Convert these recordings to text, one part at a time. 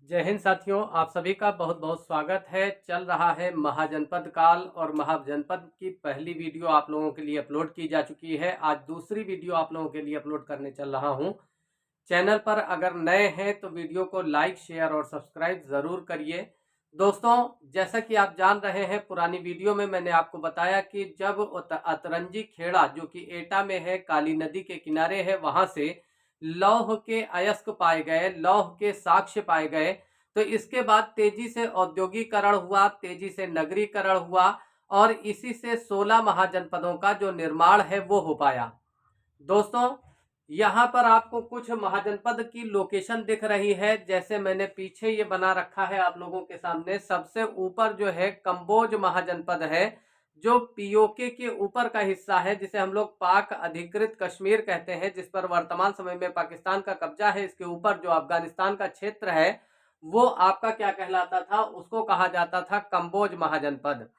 जय हिंद साथियों, आप सभी का बहुत बहुत स्वागत है। चल रहा है महाजनपद काल और महाजनपद की पहली वीडियो आप लोगों के लिए अपलोड की जा चुकी है। आज दूसरी वीडियो आप लोगों के लिए अपलोड करने चल रहा हूं। चैनल पर अगर नए हैं तो वीडियो को लाइक, शेयर और सब्सक्राइब ज़रूर करिए। दोस्तों, जैसा कि आप जान रहे हैं, पुरानी वीडियो में मैंने आपको बताया कि जब अतरंजी खेड़ा जो कि एटा में है, काली नदी के किनारे है, वहां से लौह के अयस्क पाए गए, लौह के साक्ष्य पाए गए, तो इसके बाद तेजी से औद्योगिकरण हुआ, तेजी से नगरीकरण हुआ और इसी से 16 महाजनपदों का जो निर्माण है वो हो पाया। दोस्तों, यहाँ पर आपको कुछ महाजनपद की लोकेशन दिख रही है। जैसे मैंने पीछे ये बना रखा है आप लोगों के सामने, सबसे ऊपर जो है कंबोज महाजनपद है, जो पीओके के ऊपर का हिस्सा है, जिसे हम लोग पाक अधिकृत कश्मीर कहते हैं, जिस पर वर्तमान समय में पाकिस्तान का कब्जा है। इसके ऊपर जो अफगानिस्तान का क्षेत्र है वो आपका क्या कहलाता था, उसको कहा जाता था कंबोज महाजनपद।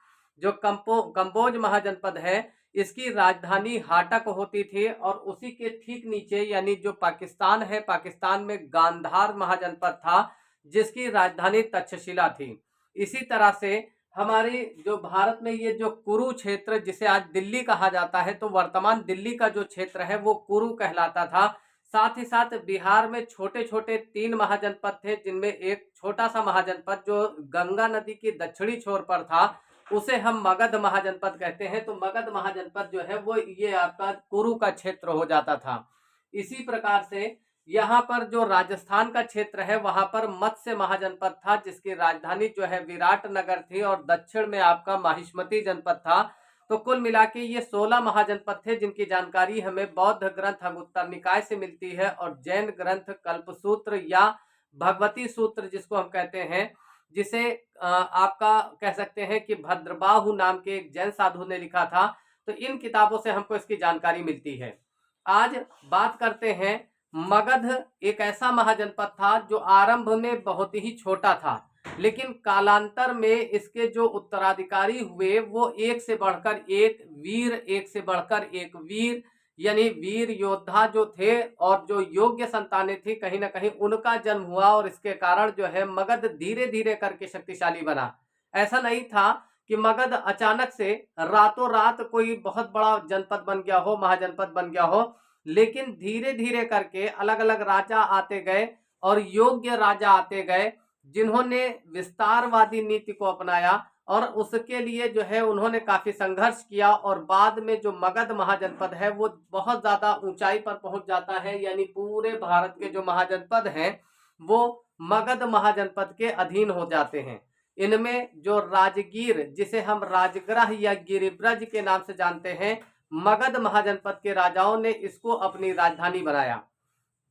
जो कंबोज महाजनपद है, इसकी राजधानी हाटक होती थी और उसी के ठीक नीचे यानी जो पाकिस्तान है, पाकिस्तान में गांधार महाजनपद था जिसकी राजधानी तक्षशिला थी। इसी तरह से हमारी जो भारत में ये जो कुरु क्षेत्र, जिसे आज दिल्ली कहा जाता है, तो वर्तमान दिल्ली का जो क्षेत्र है वो कुरु कहलाता था। साथ ही साथ बिहार में छोटे छोटे 3 महाजनपद थे, जिनमें एक छोटा सा महाजनपद जो गंगा नदी की दक्षिणी छोर पर था, उसे हम मगध महाजनपद कहते हैं। तो मगध महाजनपद जो है वो ये आपका कुरु का क्षेत्र हो जाता था। इसी प्रकार से यहाँ पर जो राजस्थान का क्षेत्र है वहां पर मत्स्य महाजनपद था, जिसकी राजधानी जो है विराटनगर थी और दक्षिण में आपका माहिष्मती जनपद था। तो कुल मिला के ये 16 महाजनपद थे, जिनकी जानकारी हमें बौद्ध ग्रंथ अगुत्तर निकाय से मिलती है और जैन ग्रंथ कल्पसूत्र या भगवती सूत्र जिसको हम कहते हैं, जिसे आपका कह सकते हैं कि भद्रबाहु नाम के एक जैन साधु ने लिखा था। तो इन किताबों से हमको इसकी जानकारी मिलती है। आज बात करते हैं, मगध एक ऐसा महाजनपद था जो आरंभ में बहुत ही छोटा था, लेकिन कालांतर में इसके जो उत्तराधिकारी हुए वो एक से बढ़कर एक वीर, एक से बढ़कर एक वीर, यानी वीर योद्धा जो थे और जो योग्य संतानें थी, कहीं ना कहीं उनका जन्म हुआ और इसके कारण जो है मगध धीरे धीरे करके शक्तिशाली बना। ऐसा नहीं था कि मगध अचानक से रातों रात कोई बहुत बड़ा जनपद बन गया हो, महाजनपद बन गया हो, लेकिन धीरे धीरे करके अलग अलग राजा आते गए और योग्य राजा आते गए, जिन्होंने विस्तारवादी नीति को अपनाया और उसके लिए जो है उन्होंने काफी संघर्ष किया और बाद में जो मगध महाजनपद है वो बहुत ज्यादा ऊंचाई पर पहुंच जाता है। यानी पूरे भारत के जो महाजनपद हैं वो मगध महाजनपद के अधीन हो जाते हैं। इनमें जो राजगीर, जिसे हम राजगृह या गिरिब्रज के नाम से जानते हैं, मगध महाजनपद के राजाओं ने इसको अपनी राजधानी बनाया।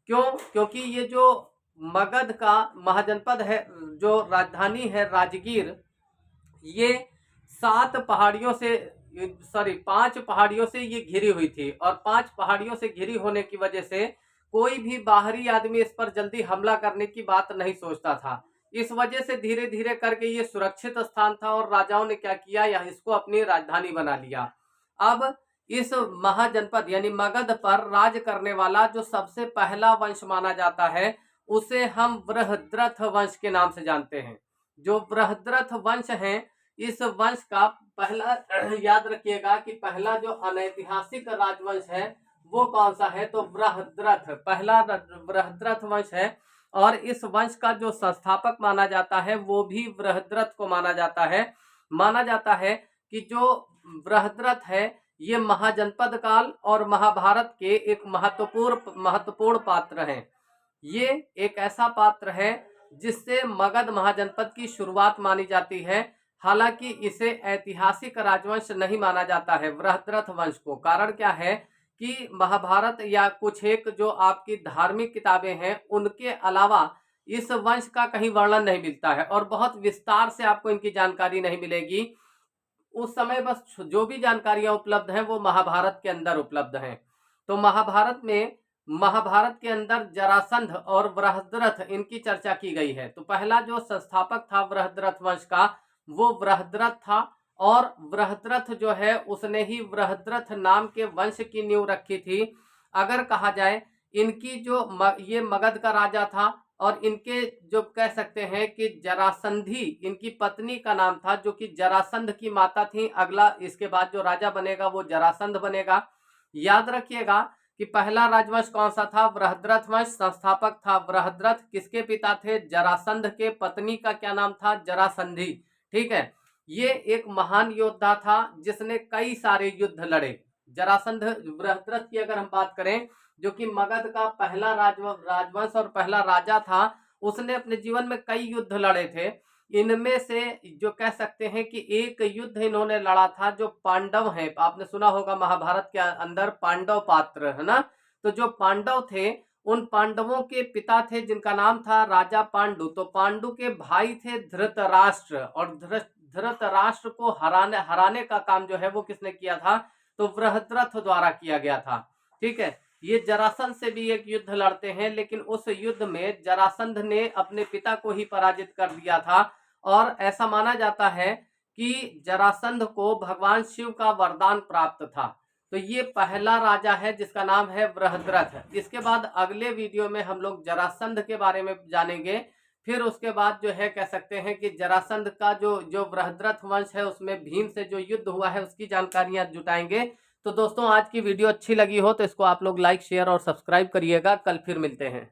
क्यों? क्योंकि ये जो मगध का महाजनपद है, जो राजधानी है राजगीर, ये 7 पहाड़ियों से 5 पहाड़ियों से ये घिरी हुई थी और 5 पहाड़ियों से घिरी होने की वजह से कोई भी बाहरी आदमी इस पर जल्दी हमला करने की बात नहीं सोचता था। इस वजह से धीरे धीरे करके ये सुरक्षित स्थान था और राजाओं ने क्या किया, यह इसको अपनी राजधानी बना लिया। अब इस महाजनपद यानी मगध पर राज करने वाला जो सबसे पहला वंश माना जाता है, उसे हम बृहद्रथ वंश के नाम से जानते हैं। जो बृहद्रथ वंश है, इस वंश का पहला याद रखिएगा कि पहला जो अनैतिहासिक राजवंश है वो कौन सा है, तो बृहद्रथ पहला बृहद्रथ वंश है। और इस वंश का जो संस्थापक माना जाता है वो भी बृहद्रथ को माना जाता है। माना जाता है कि जो बृहद्रथ है ये महाजनपद काल और महाभारत के एक महत्वपूर्ण पात्र हैं। ये एक ऐसा पात्र है जिससे मगध महाजनपद की शुरुआत मानी जाती है। हालांकि इसे ऐतिहासिक राजवंश नहीं माना जाता है बृहद्रथ वंश को। कारण क्या है कि महाभारत या कुछ एक जो आपकी धार्मिक किताबें हैं उनके अलावा इस वंश का कहीं वर्णन नहीं मिलता है और बहुत विस्तार से आपको इनकी जानकारी नहीं मिलेगी। उस समय बस जो भी जानकारियां उपलब्ध हैं वो महाभारत के अंदर उपलब्ध हैं। तो महाभारत के अंदर जरासंध और बृहद्रथ इनकी चर्चा की गई है। तो पहला जो संस्थापक था बृहद्रथ वंश का वो बृहद्रथ था और बृहद्रथ जो है उसने ही बृहद्रथ नाम के वंश की नींव रखी थी। अगर कहा जाए इनकी जो ये मगध का राजा था और इनके जो कह सकते हैं कि जरासंधी इनकी पत्नी का नाम था, जो कि जरासंध की माता थी। अगला इसके बाद जो राजा बनेगा वो जरासंध बनेगा। याद रखिएगा कि पहला राजवंश कौन सा था? बृहद्रथ वंश। संस्थापक था बृहद्रथ। किसके पिता थे? जरासंध के। पत्नी का क्या नाम था? जरासंधी। ठीक है, ये एक महान योद्धा था जिसने कई सारे युद्ध लड़े। जरासंध बृहद्रथ की अगर हम बात करें, जो कि मगध का पहला राजवंश और पहला राजा था, उसने अपने जीवन में कई युद्ध लड़े थे। इनमें से जो कह सकते हैं कि एक युद्ध इन्होंने लड़ा था जो पांडव है, आपने सुना होगा महाभारत के अंदर पांडव पात्र, है ना। तो जो पांडव थे उन पांडवों के पिता थे जिनका नाम था राजा पांडु। तो पांडु के भाई थे धृतराष्ट्र, और धृतराष्ट्र को हराने का काम जो है वो किसने किया था? तो बृहद्रथ द्वारा किया गया था। ठीक है, ये जरासंध से भी एक युद्ध लड़ते हैं, लेकिन उस युद्ध में जरासंध ने अपने पिता को ही पराजित कर दिया था। और ऐसा माना जाता है कि जरासंध को भगवान शिव का वरदान प्राप्त था। तो ये पहला राजा है जिसका नाम है बृहद्रथ। इसके बाद अगले वीडियो में हम लोग जरासंध के बारे में जानेंगे। फिर उसके बाद जो है कह सकते हैं कि जरासंध का जो बृहद्रथ वंश है उसमें भीम से जो युद्ध हुआ है उसकी जानकारियां जुटाएंगे। तो दोस्तों, आज की वीडियो अच्छी लगी हो तो इसको आप लोग लाइक, शेयर और सब्सक्राइब करिएगा। कल फिर मिलते हैं।